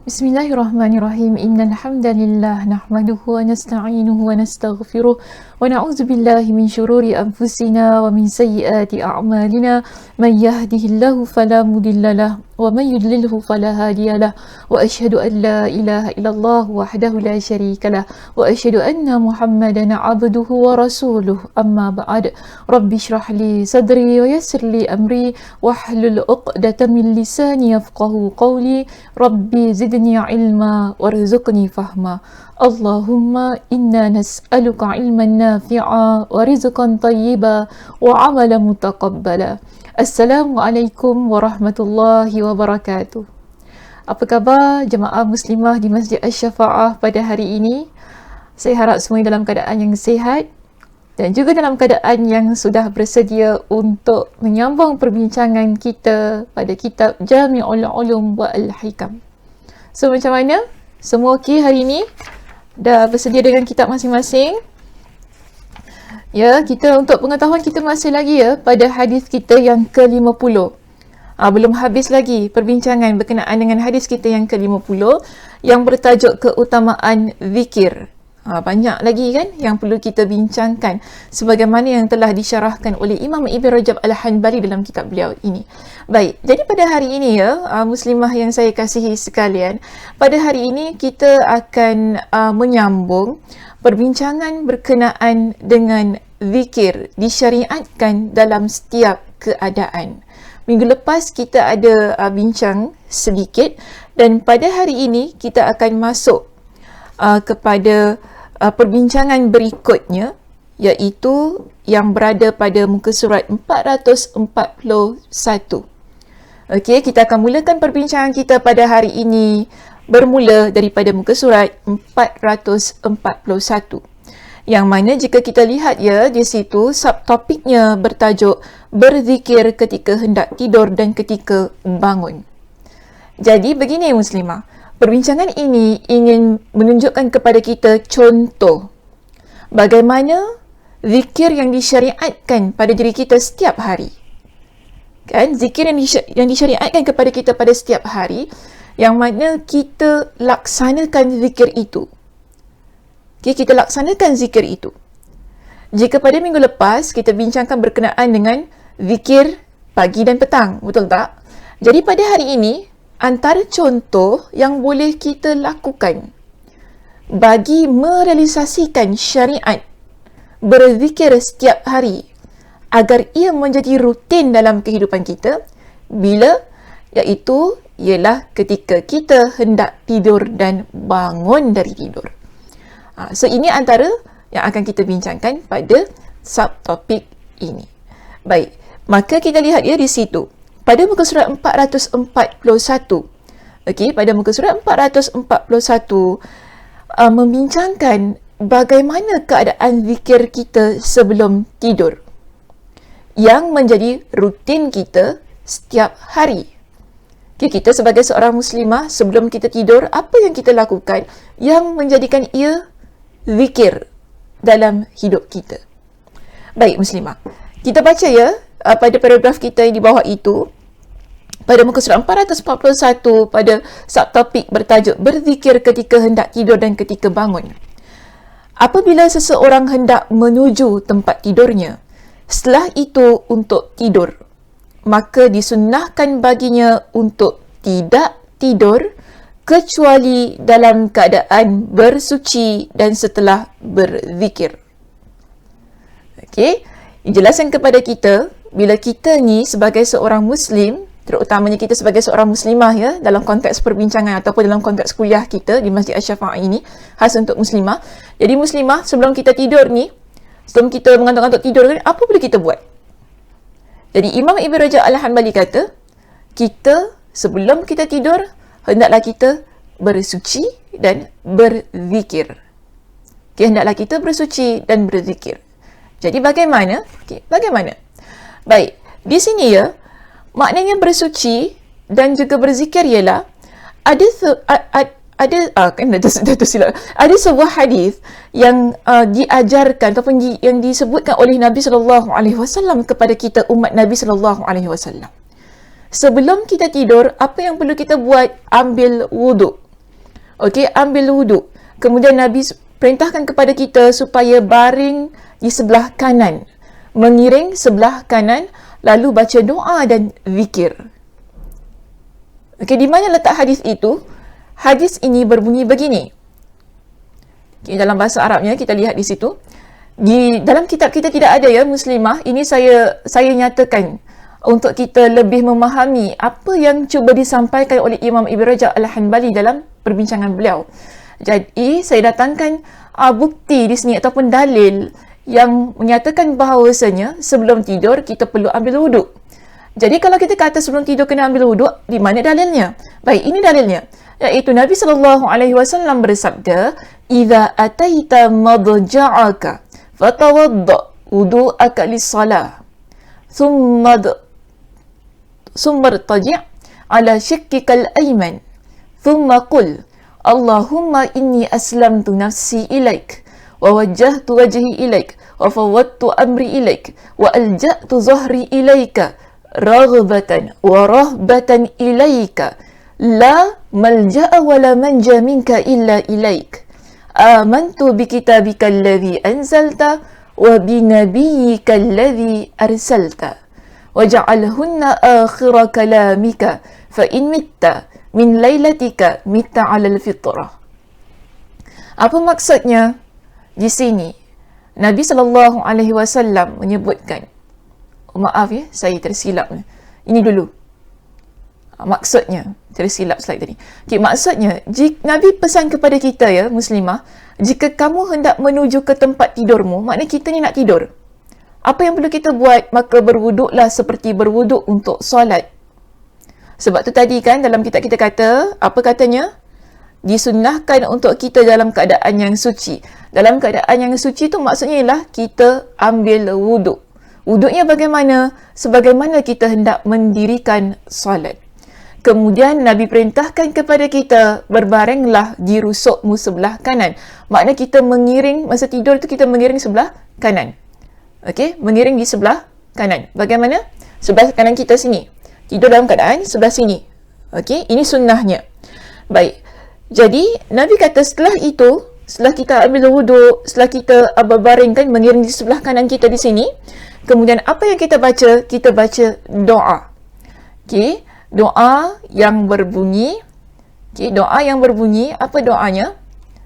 Bismillahirrahmanirrahim. Innal hamdalillah nahmaduhu wa nasta'inuhu wa nastaghfiruh wa na'udzu billahi min shururi anfusina wa min sayyiati a'malina. Man yahdihillahu fala mudhillalah wa man yudlilhu fala hadiyalah. Wa asyhadu an la ilaha illallah wahdahu la syarikalah wa asyhadu anna Muhammadan 'abduhu wa rasuluh. Amma ba'd. Rabbi shrah li sadri wa yassir li amri wahlul 'uqdatam min lisani yafqahu qawli. Rabbi zidni ilma warzuqni fahma. Allahumma inna nas'aluka ilman nafi'a wa rizqan tayyiba wa amalan mutaqabbala. Assalamualaikum warahmatullahi wabarakatuh. Apa khabar jemaah muslimah di Masjid Asy-Syafa'ah pada hari ini? Saya harap semuanya dalam keadaan yang sihat dan juga dalam keadaan yang sudah bersedia untuk menyambung perbincangan kita pada kitab Jami'ul Ulum wa Al-Hikam. So, macam mana? Semua okey hari ini? Dah bersedia dengan kitab masing-masing? Ya, kita untuk pengetahuan kita masih lagi pada hadis kita yang ke-50. Belum habis lagi perbincangan berkenaan dengan hadis kita yang ke-50 yang bertajuk keutamaan zikir. Banyak lagi kan yang perlu kita bincangkan sebagaimana yang telah disyarahkan oleh Imam Ibn Rajab Al-Hanbali dalam kitab beliau ini. Baik, jadi pada hari ini muslimah yang saya kasihi sekalian, pada hari ini kita akan menyambung perbincangan berkenaan dengan zikir disyariatkan dalam setiap keadaan. Minggu lepas kita ada bincang sedikit dan pada hari ini kita akan masuk kepada perbincangan berikutnya, iaitu yang berada pada muka surat 441. Okey, kita akan mulakan perbincangan kita pada hari ini bermula daripada muka surat 441. Yang mana jika kita lihat di situ subtopiknya bertajuk berzikir ketika hendak tidur dan ketika bangun. Jadi begini muslimah, perbincangan ini ingin menunjukkan kepada kita contoh bagaimana zikir yang disyariatkan pada diri kita setiap hari. Kan, zikir yang disyariatkan kepada kita pada setiap hari, yang mana kita laksanakan zikir itu. Okay, kita laksanakan zikir itu. Jika pada minggu lepas kita bincangkan berkenaan dengan zikir pagi dan petang, betul tak? Jadi pada hari ini, antara contoh yang boleh kita lakukan bagi merealisasikan syariat berzikir setiap hari agar ia menjadi rutin dalam kehidupan kita, iaitu ialah ketika kita hendak tidur dan bangun dari tidur. So ini antara yang akan kita bincangkan pada subtopik ini. Baik, maka kita lihat di situ pada muka surat 441. Okey, pada muka surat 441 membincangkan bagaimana keadaan zikir kita sebelum tidur yang menjadi rutin kita setiap hari. Okay, kita sebagai seorang muslimah sebelum kita tidur, apa yang kita lakukan yang menjadikan ia zikir dalam hidup kita? Baik muslimah, kita baca pada paragraf kita yang di bawah itu, pada muka surat 441 pada subtopik bertajuk berzikir ketika hendak tidur dan ketika bangun. Apabila seseorang hendak menuju tempat tidurnya, setelah itu untuk tidur, maka disunnahkan baginya untuk tidak tidur kecuali dalam keadaan bersuci dan setelah berzikir. Okey, dijelaskan kepada kita bila kita ni sebagai seorang muslim, terutamanya kita sebagai seorang muslimah dalam konteks perbincangan ataupun dalam konteks kuliah kita di Masjid Asy-Syafa'ah ini khas untuk muslimah. Jadi muslimah sebelum kita tidur ni, sebelum kita mengantuk-antuk tidur kan, apa boleh kita buat? Jadi Imam Ibn Rajab Al-Hanbali kata, kita sebelum kita tidur hendaklah kita bersuci dan berzikir. Okay, hendaklah kita bersuci dan berzikir. Jadi bagaimana? Bagaimana? Baik, di sini maknanya bersuci dan juga berzikir ialah ada sebuah hadis yang diajarkan ataupun yang disebutkan oleh Nabi SAW kepada kita umat Nabi SAW. Sebelum kita tidur, apa yang perlu kita buat? Ambil wuduk. Okey, ambil wuduk. Kemudian Nabi perintahkan kepada kita supaya baring di sebelah kanan, mengiring sebelah kanan, lalu baca doa dan zikir. Okey, di mana letak hadis itu? Hadis ini berbunyi begini. Okay, dalam bahasa Arabnya kita lihat di situ. Di dalam kitab kita tidak ada ya muslimah. Ini saya nyatakan untuk kita lebih memahami apa yang cuba disampaikan oleh Imam Ibn Rajab Al-Hanbali dalam perbincangan beliau. Jadi saya datangkan bukti di sini ataupun dalil yang menyatakan bahawasanya sebelum tidur kita perlu ambil wuduk. Jadi kalau kita kata sebelum tidur kena ambil wuduk, di mana dalilnya? Baik, ini dalilnya. Iaitu Nabi SAW bersabda, "Idza ataita madja'aka fatawadda wudu'aka lis-salah. Thumma irtaji' ala shikkika al-ayman. Thumma qul, Allahumma inni aslamtu nafsi ilaik wa wajjahtu wajhi ilaik wa fawwadtu amri ilaik wa alja'tu zahri ilaika raghbatan wa rahbatan ilaika la malja'a wa la manja minka illa ilaik. Amantu bi kitabika alladhi anzalta wa bi nabiyyika alladhi arsalta waj'alhunna akhira kalamika fa in mitta min lailatika mitta 'alal fitrah." Apa maksudnya di sini? Nabi SAW menyebutkan, maaf ya, saya tersilap. Ini dulu. Maksudnya, tersilap slide tadi. Okay, maksudnya, Nabi pesan kepada kita ya, muslimah, jika kamu hendak menuju ke tempat tidurmu, maknanya kita ni nak tidur. Apa yang perlu kita buat? Maka berwuduklah seperti berwuduk untuk solat. Sebab tu tadi kan dalam kitab kita kata, apa katanya? Disunnahkan untuk kita dalam keadaan yang suci. Dalam keadaan yang suci tu maksudnya ialah kita ambil wuduk. Wuduknya bagaimana? Sebagaimana kita hendak mendirikan solat. Kemudian Nabi perintahkan kepada kita, berbaringlah di rusukmu sebelah kanan. Maknanya kita mengiring, masa tidur tu kita mengiring sebelah kanan. Okey, mengiring di sebelah kanan. Bagaimana? Sebelah kanan kita sini. Tidur dalam keadaan sebelah sini. Okey, ini sunnahnya. Baik. Jadi, Nabi kata setelah itu, setelah kita ambil wuduk, setelah kita berbaring kan, mengiring di sebelah kanan kita di sini, kemudian apa yang kita baca? Kita baca doa. Okey, doa yang berbunyi. Okey, doa yang berbunyi, apa doanya?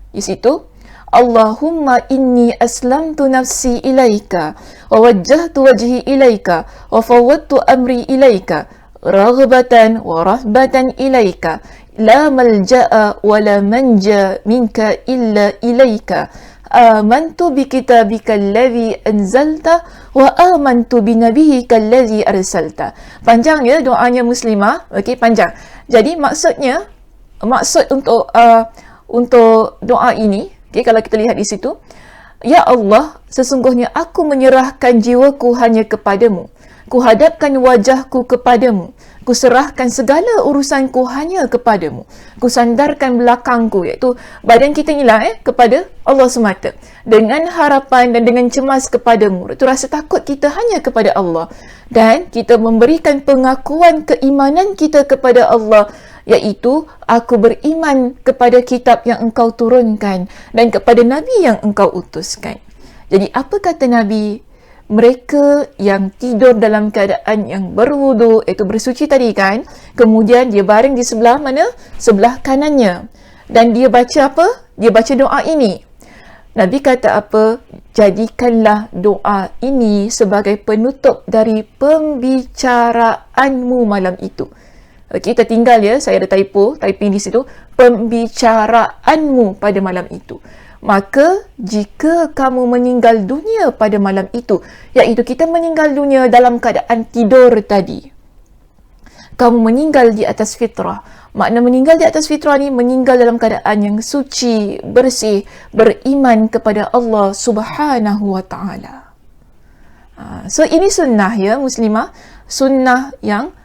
Di situ, Allahumma inni aslamtu nafsi ilaika wa wajjahtu wajhi ilaika wa fawwadtu amri ilaika raghbatan wa rahbatan ilaika la malja'a wa la manja minka illa ilaika amantu bi kitabika alladhi anzalta wa amantu bi nabiyyika alladhi arsalta. Panjang ya doanya muslimah. Okey, panjang. Jadi maksud untuk doa ini, okey, kalau kita lihat di situ, ya Allah, sesungguhnya aku menyerahkan jiwaku hanya kepadamu. Kuhadapkan wajahku kepadamu. Kuserahkan segala urusanku hanya kepadamu. Kusandarkan belakangku, iaitu badan kita inilah kepada Allah semata. Dengan harapan dan dengan cemas kepadamu. Itu rasa takut kita hanya kepada Allah. Dan kita memberikan pengakuan keimanan kita kepada Allah, iaitu aku beriman kepada kitab yang engkau turunkan dan kepada Nabi yang engkau utuskan. Jadi apa kata Nabi? Mereka yang tidur dalam keadaan yang berwuduk, iaitu bersuci tadi kan, kemudian dia baring di sebelah mana? Sebelah kanannya. Dan dia baca apa? Dia baca doa ini. Nabi kata apa? Jadikanlah doa ini sebagai penutup dari pembicaraanmu malam itu. Okey, tertinggal ya, saya ada typing di situ. Pembicaraanmu pada malam itu. Maka jika kamu meninggal dunia pada malam itu, iaitu kita meninggal dunia dalam keadaan tidur tadi, kamu meninggal di atas fitrah. Makna meninggal di atas fitrah ni, meninggal dalam keadaan yang suci, bersih, beriman kepada Allah Subhanahu wa ta'ala. So ini sunnah ya muslimah, sunnah yang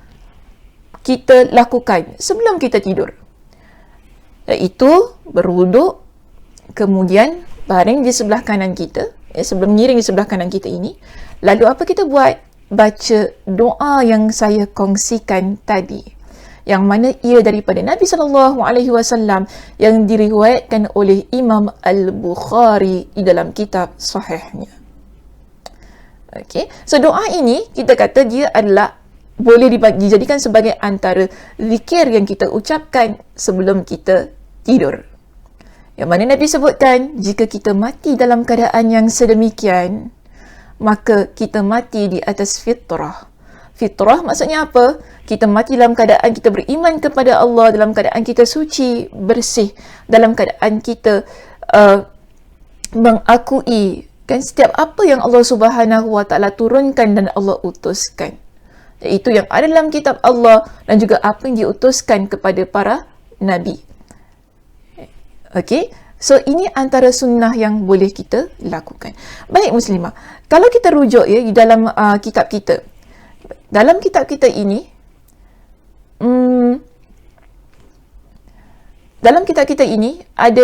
kita lakukan sebelum kita tidur, iaitu berwuduk, kemudian baring di sebelah kanan kita, sebelum mengiring di sebelah kanan kita ini. Lalu apa kita buat? Baca doa yang saya kongsikan tadi, yang mana ia daripada Nabi SAW yang diriwayatkan oleh Imam Al-Bukhari di dalam kitab sahihnya. Okay. So doa ini kita kata dia adalah boleh dijadikan sebagai antara zikir yang kita ucapkan sebelum kita tidur. Yang mana Nabi sebutkan, jika kita mati dalam keadaan yang sedemikian, maka kita mati di atas fitrah. Fitrah maksudnya apa? Kita mati dalam keadaan kita beriman kepada Allah, dalam keadaan kita suci, bersih, dalam keadaan kita mengakui kan setiap apa yang Allah Subhanahu Wa Taala turunkan dan Allah utuskan. Iaitu yang ada dalam kitab Allah dan juga apa yang diutuskan kepada para nabi. Okey, so ini antara sunnah yang boleh kita lakukan. Baik muslimah, kalau kita rujuk ya di dalam kitab kita. Dalam kitab kita ini, dalam kitab kita ini ada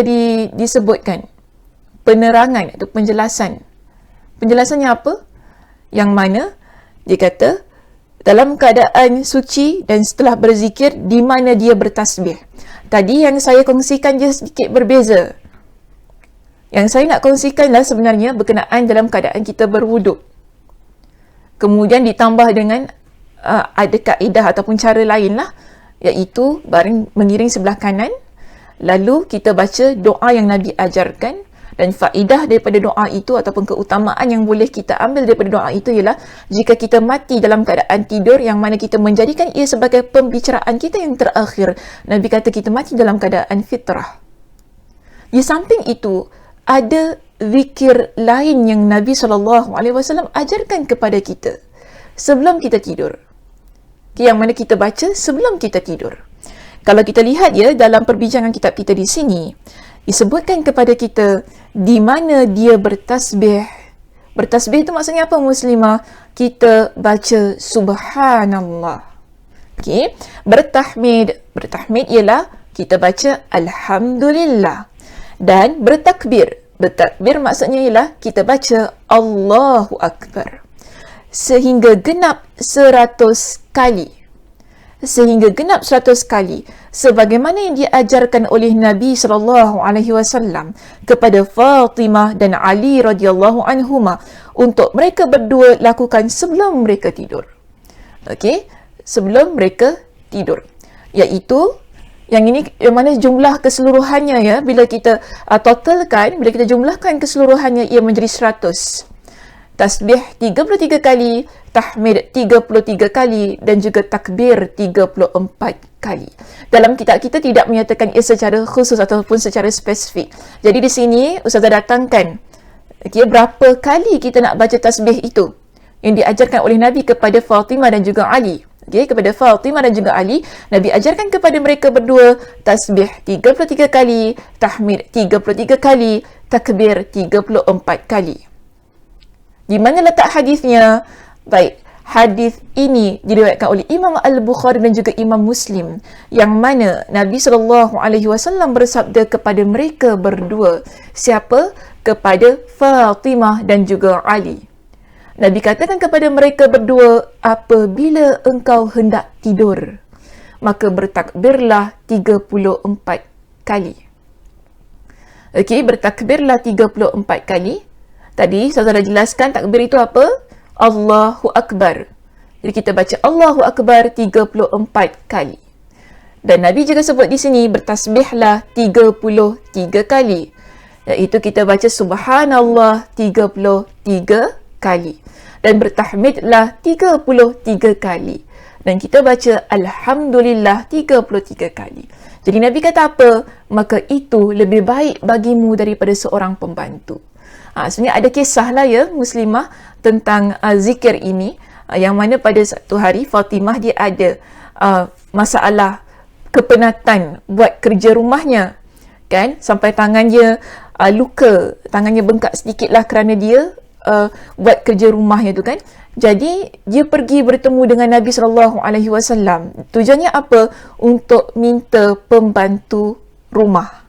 disebutkan penerangan atau penjelasan. Penjelasannya apa? Yang mana dia kata dalam keadaan suci dan setelah berzikir di mana dia bertasbih. Tadi yang saya kongsikan je sedikit berbeza. Yang saya nak kongsikanlah sebenarnya berkenaan dalam keadaan kita berwuduk. Kemudian ditambah dengan ada kaedah ataupun cara lain lah, iaitu baring mengiring sebelah kanan, lalu kita baca doa yang Nabi ajarkan. Dan faedah daripada doa itu ataupun keutamaan yang boleh kita ambil daripada doa itu ialah jika kita mati dalam keadaan tidur yang mana kita menjadikan ia sebagai pembicaraan kita yang terakhir. Nabi kata kita mati dalam keadaan fitrah. Di samping itu, ada zikir lain yang Nabi SAW ajarkan kepada kita sebelum kita tidur. Yang mana kita baca sebelum kita tidur. Kalau kita lihat ya dalam perbincangan kitab kita di sini, disebutkan kepada kita di mana dia bertasbih. Bertasbih itu maksudnya apa muslimah? Kita baca subhanallah. Okey, bertahmid. Bertahmid ialah kita baca alhamdulillah. Dan bertakbir. Bertakbir maksudnya ialah kita baca Allahu Akbar. Sehingga genap 100 kali. Sehingga genap 100 kali sebagaimana yang diajarkan oleh Nabi SAW kepada Fatimah dan Ali radhiyallahu anhuma untuk mereka berdua lakukan sebelum mereka tidur. Okey, sebelum mereka tidur. Iaitu yang ini yang mana jumlah keseluruhannya ya, bila kita totalkan, bila kita jumlahkan keseluruhannya ia menjadi 100. Tasbih 33 kali, tahmid 33 kali dan juga takbir 34 kali. Dalam kitab kita tidak menyatakan ia secara khusus ataupun secara spesifik. Jadi di sini Ustazah datangkan berapa kali kita nak baca tasbih itu yang diajarkan oleh Nabi kepada Fatimah dan juga Ali. Kepada Fatimah dan juga Ali, Nabi ajarkan kepada mereka berdua tasbih 33 kali, tahmid 33 kali, takbir 34 kali. Di mana letak hadisnya? Baik, hadis ini diriwayatkan oleh Imam Al-Bukhari dan juga Imam Muslim, yang mana Nabi SAW bersabda kepada mereka berdua. Siapa? Kepada Fatimah dan juga Ali. Nabi katakan kepada mereka berdua, apabila engkau hendak tidur, maka bertakbirlah 34 kali. Okey, bertakbirlah 34 kali. Tadi saya dah jelaskan takbir itu apa? Allahu Akbar. Jadi kita baca Allahu Akbar 34 kali. Dan Nabi juga sebut di sini bertasbihlah 33 kali. Iaitu kita baca Subhanallah 33 kali. Dan bertahmidlah 33 kali. Dan kita baca Alhamdulillah 33 kali. Jadi Nabi kata apa? Maka itu lebih baik bagimu daripada seorang pembantu. Sebenarnya ada kisah lah ya muslimah tentang zikir ini, yang mana pada satu hari Fatimah dia ada masalah kepenatan buat kerja rumahnya kan, sampai tangannya luka, tangannya bengkak sedikit lah kerana dia buat kerja rumahnya tu kan. Jadi dia pergi bertemu dengan Nabi SAW. Tujuannya apa? Untuk minta pembantu rumah.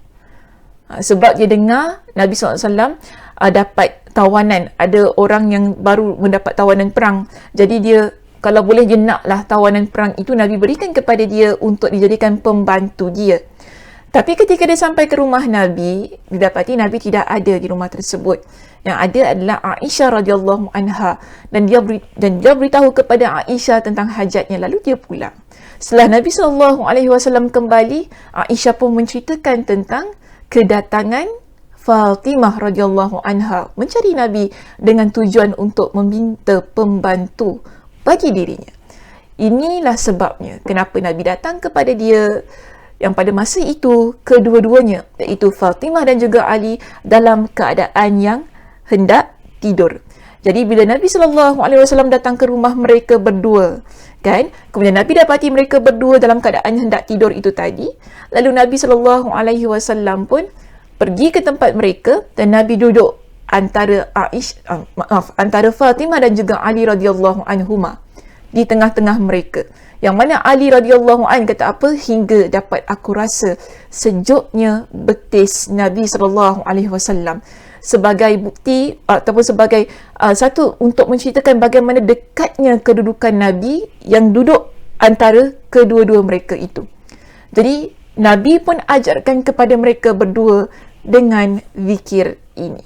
Sebab dia dengar Nabi SAW dapat tawanan, ada orang yang baru mendapat tawanan perang. Jadi dia kalau boleh dia naklah tawanan perang itu, Nabi berikan kepada dia untuk dijadikan pembantu dia. Tapi ketika dia sampai ke rumah Nabi, didapati Nabi tidak ada di rumah tersebut. Yang ada adalah Aisyah radhiyallahu anha, dan dia beritahu kepada Aisyah tentang hajatnya, lalu dia pulang. Setelah Nabi SAW kembali, Aisyah pun menceritakan tentang kedatangan Fatimah radhiyallahu anha mencari Nabi dengan tujuan untuk meminta pembantu bagi dirinya. Inilah sebabnya kenapa Nabi datang kepada dia, yang pada masa itu kedua-duanya, iaitu Fatimah dan juga Ali, dalam keadaan yang hendak tidur. Jadi bila Nabi SAW datang ke rumah mereka berdua, kan, kemudian Nabi dapati mereka berdua dalam keadaan hendak tidur itu tadi, lalu Nabi SAW pun pergi ke tempat mereka dan Nabi duduk antara antara Fatimah dan juga Ali radhiyallahu anhuma, di tengah-tengah mereka. Yang mana Ali radhiyallahu an kata apa, hingga dapat aku rasa sejuknya betis Nabi SAW, sebagai bukti ataupun sebagai satu untuk menceritakan bagaimana dekatnya kedudukan Nabi yang duduk antara kedua-dua mereka itu. Jadi Nabi pun ajarkan kepada mereka berdua dengan zikir ini.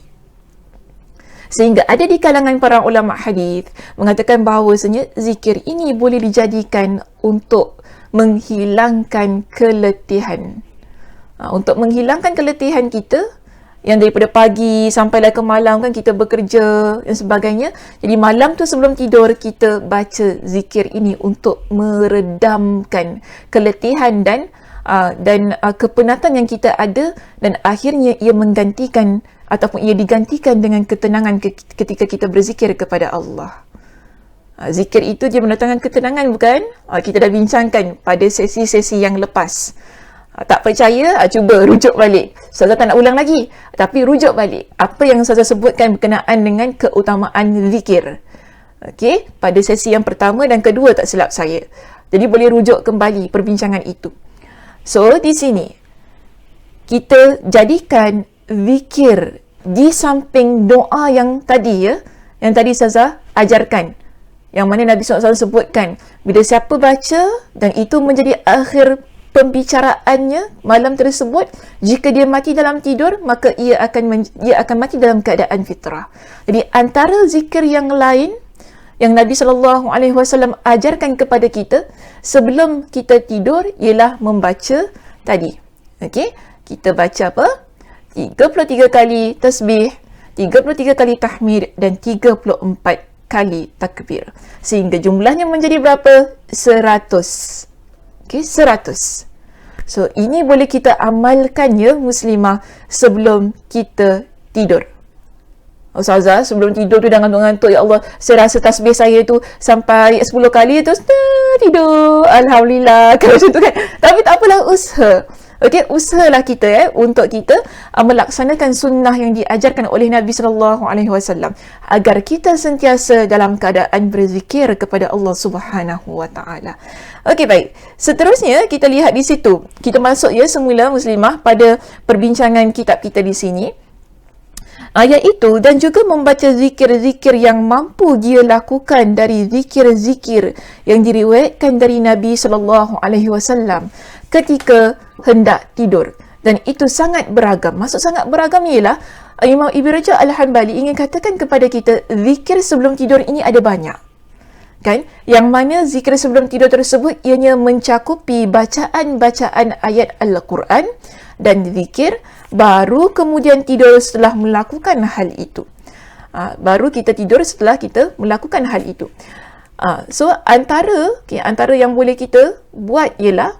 Sehingga ada di kalangan para ulama hadis mengatakan bahawasanya zikir ini boleh dijadikan untuk menghilangkan keletihan. Untuk menghilangkan keletihan kita yang daripada pagi sampailah ke malam, kan kita bekerja dan sebagainya. Jadi malam tu sebelum tidur kita baca zikir ini untuk meredamkan keletihan dan kepenatan yang kita ada, dan akhirnya ia menggantikan ataupun ia digantikan dengan ketenangan ketika kita berzikir kepada Allah. Zikir itu dia mendatangkan ketenangan, bukan? Kita dah bincangkan pada sesi-sesi yang lepas. Tak percaya, cuba rujuk balik. Ustazah tak nak ulang lagi, tapi rujuk balik apa yang Ustazah sebutkan berkenaan dengan keutamaan zikir. Okey, pada sesi yang pertama dan kedua tak silap saya. Jadi boleh rujuk kembali perbincangan itu. So, di sini kita jadikan zikir di samping doa yang tadi, yang tadi Ustazah ajarkan, yang mana Nabi SAW sebutkan bila siapa baca dan itu menjadi akhir pembicaraannya malam tersebut, jika dia mati dalam tidur, maka ia akan mati dalam keadaan fitrah. Jadi antara zikir yang lain yang Nabi SAW ajarkan kepada kita sebelum kita tidur ialah membaca tadi. Okey, kita baca apa? 33 kali tasbih, 33 kali tahmid dan 34 kali takbir. Sehingga jumlahnya menjadi berapa? 100. Okey, 100. So, ini boleh kita amalkan ya muslimah sebelum kita tidur. Ustazah, sebelum tidur tu jangan ngantuk. Ya Allah, saya rasa tasbih saya tu sampai 10 kali tu tidur. Alhamdulillah. Kalau macam tu kan. Tapi tak apalah, usaha. Okey, usahalah kita untuk kita melaksanakan sunnah yang diajarkan oleh Nabi SAW agar kita sentiasa dalam keadaan berzikir kepada Allah Subhanahu Wa Taala. Okey, baik. Seterusnya kita lihat di situ. Kita masuk semula muslimah pada perbincangan kitab kita di sini. Iaitu dan juga membaca zikir-zikir yang mampu dia lakukan dari zikir-zikir yang diriwayatkan dari Nabi SAW ketika hendak tidur. Dan itu sangat beragam. Maksud sangat beragam ialah Imam Ibn Rajab Al-Hanbali ingin katakan kepada kita, zikir sebelum tidur ini ada banyak. Kan? Yang mana zikir sebelum tidur tersebut ianya mencakupi bacaan-bacaan ayat Al-Quran dan zikir, baru kemudian tidur setelah melakukan hal itu. Baru kita tidur setelah kita melakukan hal itu. So antara yang boleh kita buat ialah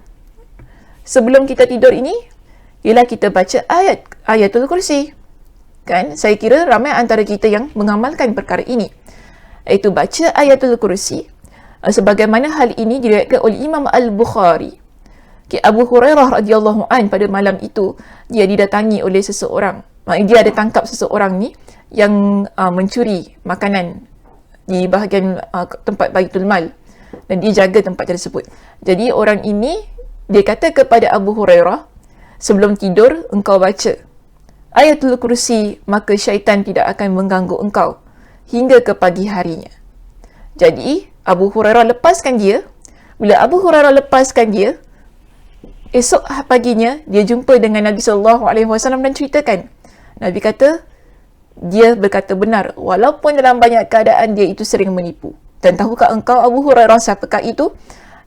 sebelum kita tidur ini ialah kita baca ayatul kursi. Kan? Saya kira ramai antara kita yang mengamalkan perkara ini, iaitu baca ayatul kursi. Sebagaimana hal ini diriwayatkan oleh Imam Al-Bukhari. Abu Hurairah radhiyallahu an pada malam itu dia didatangi oleh seseorang. Dia ada tangkap seseorang ni yang mencuri makanan di bahagian tempat Baitul Mal, dan dia jaga tempat tersebut. Jadi orang ini dia kata kepada Abu Hurairah, sebelum tidur engkau baca ayatul kursi, maka syaitan tidak akan mengganggu engkau hingga ke pagi harinya. Jadi Abu Hurairah lepaskan dia. Bila Abu Hurairah lepaskan dia, esok paginya dia jumpa dengan Nabi SAW dan ceritakan. Nabi kata, dia berkata benar walaupun dalam banyak keadaan dia itu sering menipu. Dan tahukah engkau Abu Hurairah siapakah itu?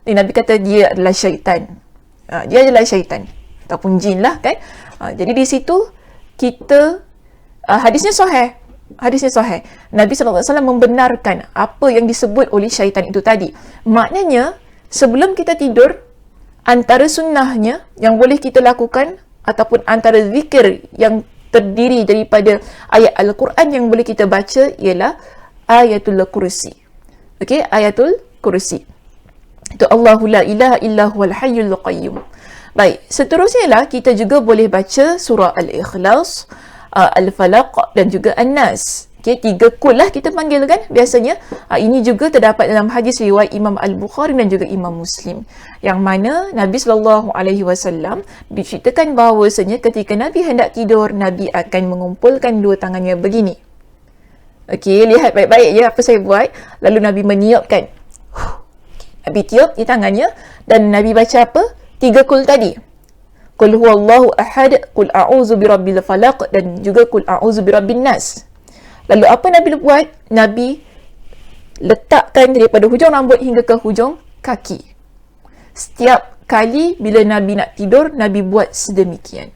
Dan Nabi kata dia adalah syaitan. Dia adalah syaitan ataupun jin lah kan. Jadi di situ kita hadisnya sahih. Hadisnya sahih. Nabi SAW membenarkan apa yang disebut oleh syaitan itu tadi. Maknanya sebelum kita tidur, antara sunnahnya yang boleh kita lakukan ataupun antara zikir yang terdiri daripada ayat Al-Quran yang boleh kita baca ialah Ayatul Kursi. Okey, Ayatul Kursi. Itu Allahu la ilaha illa huwal hayyul qayyum. Baik, seterusnya lah kita juga boleh baca surah Al-Ikhlas, Al-Falaq dan juga An-Nas. Okay, 3 kul lah kita panggil kan biasanya. Ini juga terdapat dalam hadis riwayat Imam Al-Bukhari dan juga Imam Muslim. Yang mana Nabi SAW diceritakan bahawasanya ketika Nabi hendak tidur, Nabi akan mengumpulkan 2 tangannya begini. Okey, lihat baik-baik ya apa saya buat. Lalu Nabi meniupkan. Nabi tiup di tangannya dan Nabi baca apa? 3 kul tadi. Qul huwallahu ahad, qul a'udzu birabbil falaq dan juga qul a'udzu birabbin nas. Lalu apa Nabi buat? Nabi letakkan daripada hujung rambut hingga ke hujung kaki. Setiap kali bila Nabi nak tidur, Nabi buat sedemikian.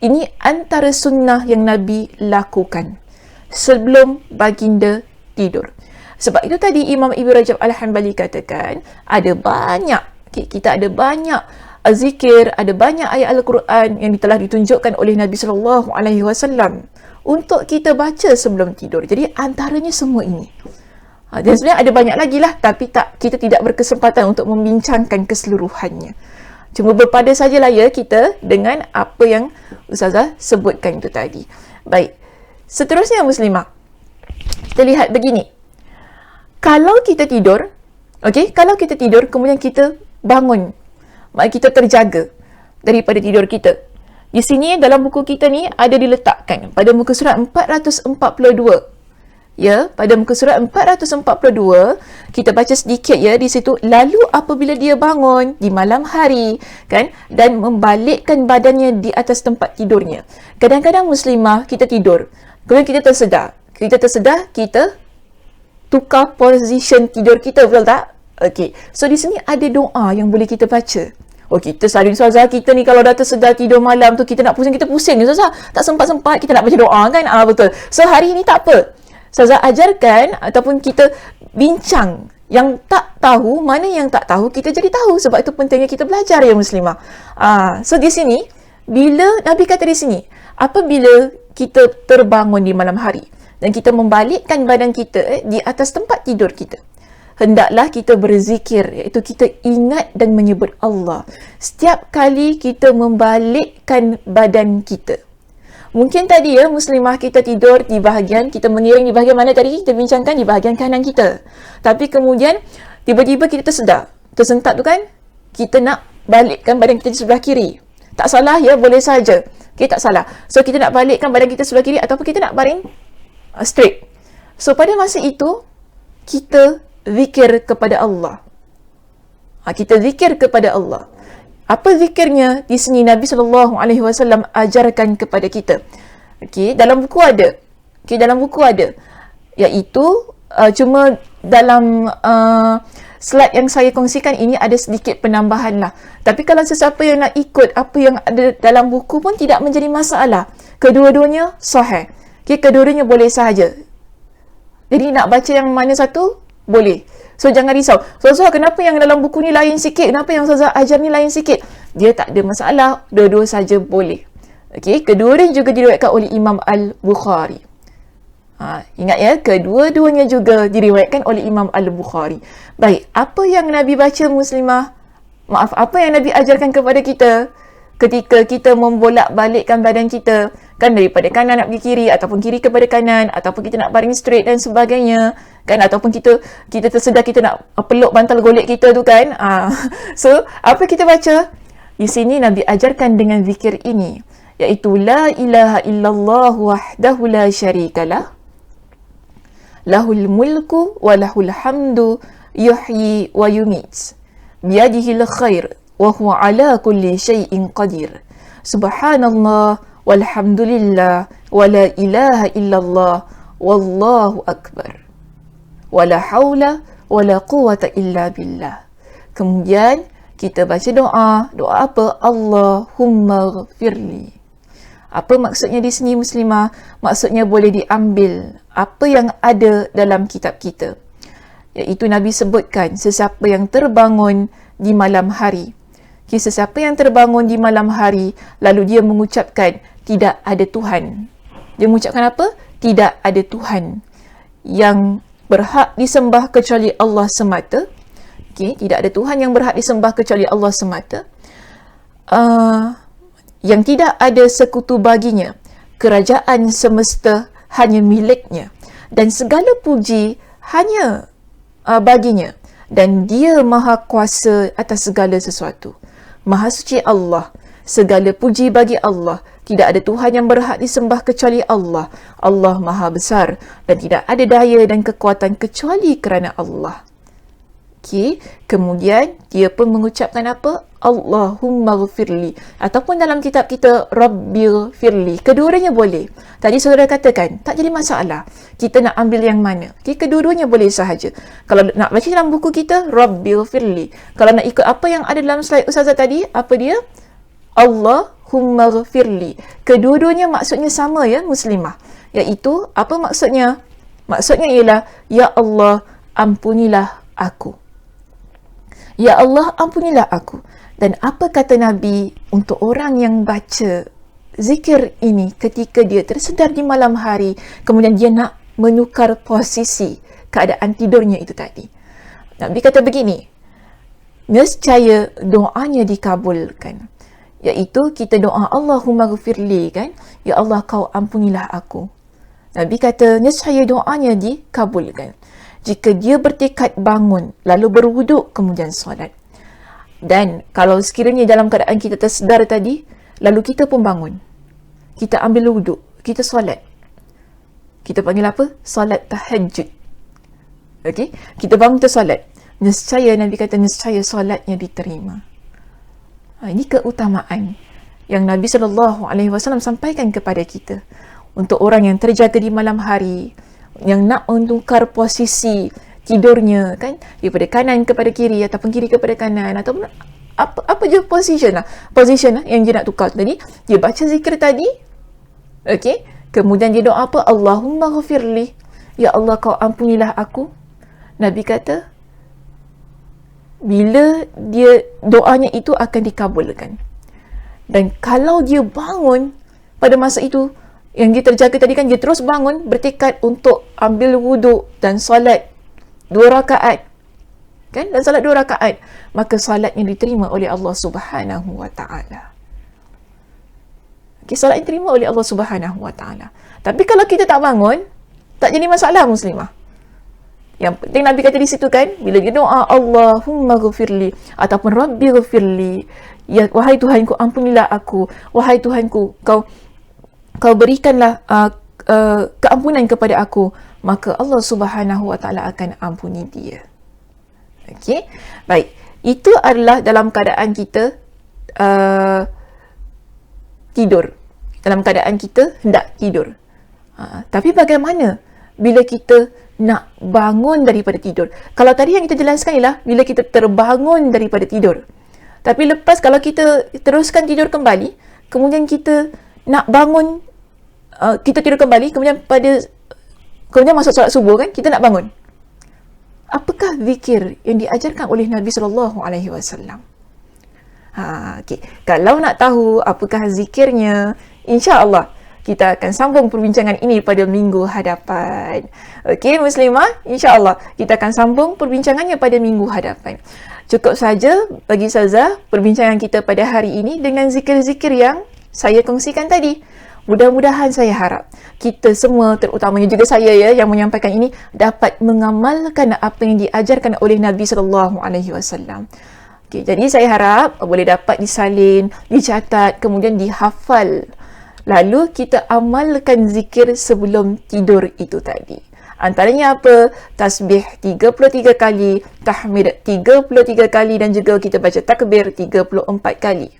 Ini antara sunnah yang Nabi lakukan sebelum baginda tidur. Sebab itu tadi Imam Ibn Rajab Al-Hanbali katakan, ada banyak, kita ada banyak zikir, ada banyak ayat Al-Quran yang telah ditunjukkan oleh Nabi SAW untuk kita baca sebelum tidur. Jadi antaranya semua ini. Dan sebenarnya ada banyak lagi lah, tapi kita tidak berkesempatan untuk membincangkan keseluruhannya. Cuma berpada sajalah ya kita dengan apa yang Ustazah sebutkan itu tadi. Baik, seterusnya Muslimah, kita lihat begini. Kalau kita tidur, kalau kita tidur kemudian kita bangun, maka kita terjaga daripada tidur kita. Di sini dalam buku kita ni ada diletakkan pada muka surat 442. Ya, pada muka surat 442 kita baca sedikit ya di situ. Lalu apabila dia bangun di malam hari kan dan membalikkan badannya di atas tempat tidurnya. Kadang-kadang Muslimah kita tidur, kemudian kita tersedar, kita tukar position tidur kita, betul tak? Okey. So di sini ada doa yang boleh kita baca. Kita selalu Ustazah, kita ni kalau dah tersedar tidur malam tu, kita nak pusing Ustazah. Tak sempat-sempat kita nak baca doa kan? Betul. So hari ni tak apa. Ustazah ajarkan ataupun kita bincang yang tak tahu, mana yang tak tahu kita jadi tahu. Sebab itu pentingnya kita belajar ya Muslimah. So di sini, bila Nabi kata di sini, apabila kita terbangun di malam hari dan kita membalikkan badan kita di atas tempat tidur kita, hendaklah kita berzikir, iaitu kita ingat dan menyebut Allah setiap kali kita membalikkan badan kita. Mungkin tadi ya Muslimah kita tidur di bahagian, kita mengiring di bahagian mana tadi? Kita bincangkan di bahagian kanan kita. Tapi kemudian tiba-tiba kita tersentak tu kan? Kita nak balikkan badan kita di sebelah kiri. Tak salah ya, boleh saja. Tak salah. So kita nak balikkan badan kita sebelah kiri ataupun kita nak baring straight. So pada masa itu kita zikir kepada Allah. Kita zikir kepada Allah. Apa zikirnya? Di sini Nabi SAW ajarkan kepada kita. Dalam buku ada. Dalam buku ada. Iaitu cuma dalam slide yang saya kongsikan ini ada sedikit penambahan lah. Tapi kalau sesiapa yang nak ikut apa yang ada dalam buku pun tidak menjadi masalah. Kedua-duanya sahih. Kedua-duanya boleh sahaja. Jadi nak baca yang mana satu? Boleh. So jangan risau. Ustazah, kenapa yang dalam buku ni lain sikit? Kenapa yang Ustazah ajar ni lain sikit? Dia tak ada masalah. Dua-dua saja boleh. Kedua-duanya juga diriwayatkan oleh Imam Al-Bukhari. Ingat ya, kedua-duanya juga diriwayatkan oleh Imam Al-Bukhari. Baik, apa yang Nabi baca Muslimah? Apa yang Nabi ajarkan kepada kita ketika kita membolak-balikkan badan kita, kan daripada kanan nak pergi kiri, ataupun kiri kepada kanan, ataupun kita nak baring straight dan sebagainya, kan, ataupun kita tersedar kita nak peluk bantal golek kita tu kan. So apa kita baca di sini? Nabi ajarkan dengan zikir ini, iaitu la ilaha illallah wahdahu la syarikalah, lahul mulku wa lahul hamdu yuhyi wa yumit biyadihil khair wa huwa ala kulli syai'in qadir. Subhanallah walhamdulillah wa la ilaha illallah wallahu akbar. Wala haula wala quwata illa billah. Kemudian kita baca doa apa? Allahumma ghafirli. Apa maksudnya di sini muslimah? Maksudnya boleh diambil apa yang ada dalam kitab kita. Iaitu Nabi sebutkan sesiapa yang terbangun di malam hari. Sesiapa yang terbangun di malam hari lalu dia mengucapkan tidak ada Tuhan. Dia mengucapkan apa? Tidak ada Tuhan yang berhak disembah kecuali Allah semata. Tidak ada Tuhan yang berhak disembah kecuali Allah semata. Yang tidak ada sekutu baginya. Kerajaan semesta hanya miliknya. Dan segala puji hanya baginya. Dan dia maha kuasa atas segala sesuatu. Maha suci Allah. Segala puji bagi Allah. Tidak ada Tuhan yang berhak disembah kecuali Allah. Allah maha besar. Dan tidak ada daya dan kekuatan kecuali kerana Allah. Kemudian dia pun mengucapkan apa? Allahumma ghafirli. Ataupun dalam kitab kita Rabbil firli. Kedua-duanya boleh. Tadi saudara katakan tak jadi masalah. Kita nak ambil yang mana? Kedua-duanya boleh sahaja. Kalau nak baca dalam buku kita Rabbil firli. Kalau nak ikut apa yang ada dalam slide ustazah tadi, apa dia? Allahumma ghafirli. Kedua-duanya maksudnya sama ya muslimah. Iaitu apa maksudnya? Maksudnya ialah ya Allah ampunilah aku. Ya Allah ampunilah aku. Dan apa kata Nabi untuk orang yang baca zikir ini ketika dia tersedar di malam hari, kemudian dia nak menukar posisi keadaan tidurnya itu tadi. Nabi kata begini, nescaya doanya dikabulkan. Iaitu kita doa Allahumma ghafirli kan, ya Allah kau ampunilah aku. Nabi kata nescaya doanya dikabulkan jika dia bertekad bangun lalu berwuduk kemudian solat. Dan kalau sekiranya dalam keadaan kita tersedar tadi, lalu kita pun bangun, kita ambil wuduk, kita solat, kita panggil apa? Solat tahajud. Kita bangun kita solat, nescaya Nabi kata nescaya solatnya diterima. Ini keutamaan yang Nabi SAW sampaikan kepada kita untuk orang yang terjaga di malam hari, yang nak menukar posisi tidurnya kan, daripada kanan kepada kiri ataupun kiri kepada kanan, ataupun apa je position yang dia nak tukar tadi. Dia baca zikir tadi, kemudian dia doa apa? Allahumma ghafirli, ya Allah kau ampunilah aku. Nabi kata bila dia doanya itu akan dikabulkan. Dan kalau dia bangun pada masa itu, yang dia terjaga tadi kan, dia terus bangun bertekad untuk ambil wuduk dan solat 2 rakaat kan, dan solat 2 rakaat, maka solatnya diterima oleh Allah Subhanahu wa taala. Solat diterima oleh Allah Subhanahu wa taala. Tapi kalau kita tak bangun, tak jadi masalah muslimah. Yang penting Nabi kata di situ kan, bila dia doa Allahumma ghafirli ataupun Rabbi ghafirli, ya wahai Tuhanku ampunilah aku, wahai Tuhanku kau berikanlah keampunan kepada aku, maka Allah Subhanahu wa taala akan ampuni dia. Baik. Itu adalah dalam keadaan kita tidur. Dalam keadaan kita hendak tidur. Tapi bagaimana bila kita nak bangun daripada tidur? Kalau tadi yang kita jelaskan ialah bila kita terbangun daripada tidur. Tapi lepas kalau kita teruskan tidur kembali, kemudian kita nak bangun, kita tidur kembali, kemudian masuk solat subuh kan, kita nak bangun. Apakah zikir yang diajarkan oleh Nabi SAW? Kalau nak tahu apakah zikirnya, insya-Allah kita akan sambung perbincangan ini pada minggu hadapan. Muslimah, insya-Allah kita akan sambung perbincangannya pada minggu hadapan. Cukup saja bagi Ustazah perbincangan kita pada hari ini dengan zikir-zikir yang saya kongsikan tadi. Mudah-mudahan saya harap kita semua, terutamanya juga saya yang menyampaikan ini, dapat mengamalkan apa yang diajarkan oleh Nabi SAW. Jadi saya harap boleh dapat disalin, dicatat, kemudian dihafal. Lalu kita amalkan zikir sebelum tidur itu tadi. Antaranya apa? Tasbih 33 kali, tahmid 33 kali dan juga kita baca takbir 34 kali.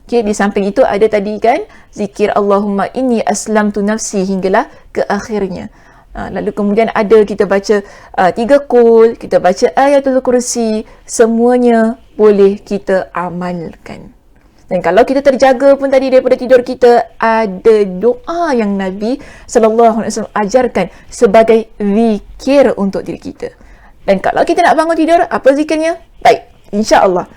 Okay, di samping itu ada tadi kan zikir Allahumma inni aslamtu nafsi hinggalah ke akhirnya. Lalu kemudian ada kita baca 3 qul, kita baca ayatul kursi, semuanya boleh kita amalkan. Dan kalau kita terjaga pun tadi daripada tidur kita, ada doa yang Nabi SAW ajarkan sebagai zikir untuk diri kita. Dan kalau kita nak bangun tidur, apa zikirnya? Baik, insya-Allah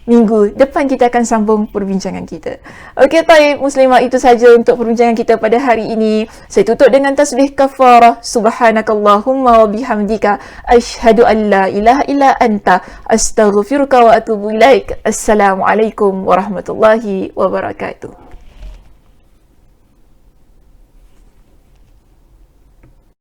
minggu depan kita akan sambung perbincangan kita. Okey, baik muslimah, itu saja untuk perbincangan kita pada hari ini. Saya tutup dengan tasbih kafarah. Subhanakallahumma wa bihamdika asyhadu an la ilaha illa anta astaghfiruka wa atubu ilaik. Assalamualaikum warahmatullahi wabarakatuh.